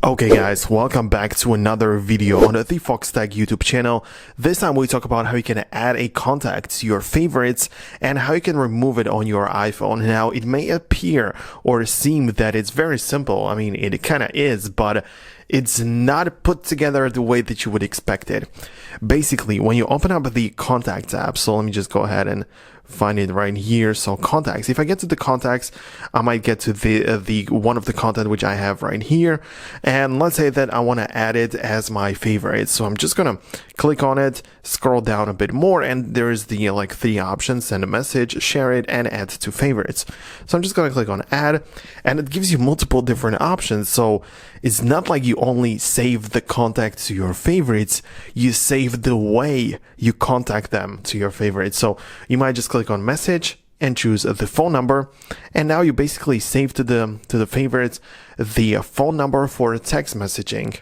Okay guys, welcome back to another video on the Foxtecc YouTube channel. This time we talk about how you can add a contact to your favorites and how you can remove it on your iPhone. Now it may appear or seem that it's very simple. I mean, it kind of is, but it's not put together the way that you would expect it. Basically, when you open up the Contacts app, so let me just go ahead and find it right here. So contacts, if I get to the contacts, I might get to the one of the content which I have right here, and let's say that I want to add it as my favorite. So I'm just gonna click on it, scroll down a bit more, and there's the like three options: send a message, share it, and add to favorites. So I'm just gonna click on add, and it gives you multiple different options. So it's not like you only save the contact to your favorites, you save the way you contact them to your favorites. So you might just click on message and choose the phone number, and now you basically save to the favorites the phone number for text messaging.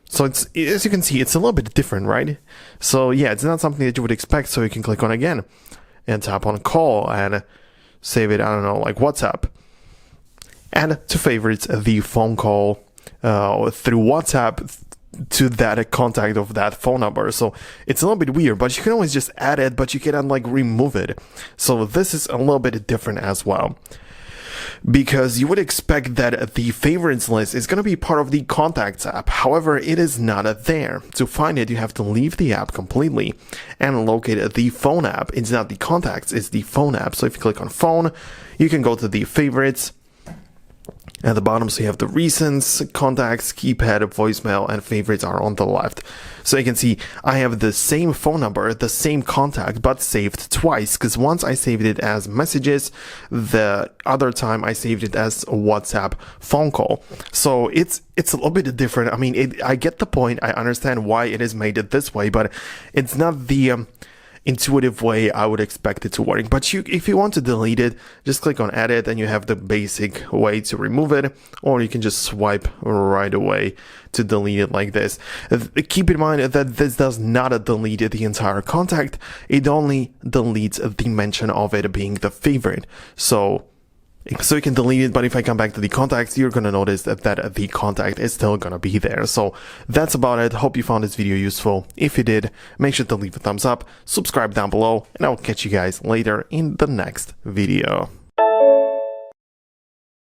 So it's, as you can see, it's a little bit different, right? So yeah, it's not something that you would expect. So you can click on again and tap on call and save it, I don't know, like WhatsApp, and to favorites the phone call through WhatsApp to that contact of that phone number. So it's a little bit weird, but you can always just add it, but you cannot like remove it. So this is a little bit different as well, because you would expect that the favorites list is going to be part of the Contacts app. However, it is not there. To find it, you have to leave the app completely and locate the phone app. It's not the contacts, it's the phone app. So if you click on phone, you can go to the favorites. At the bottom, so you have the recents, contacts, keypad, voicemail, and favorites are on the left. So you can see I have the same phone number, the same contact, but saved twice, because once I saved it as messages, the other time I saved it as a WhatsApp phone call. So it's a little bit different. I mean, I get the point. I understand why it is made it this way, but it's not the intuitive way I would expect it to work. But if you want to delete it, just click on edit and you have the basic way to remove it, or you can just swipe right away to delete it like this. Keep in mind that this does not delete the entire contact, it only deletes the mention of it being the favorite. So you can delete it, but if I come back to the contacts, you're going to notice that the contact is still going to be there. So that's about it. Hope you found this video useful. If you did, make sure to leave a thumbs up, subscribe down below, and I'll catch you guys later in the next video.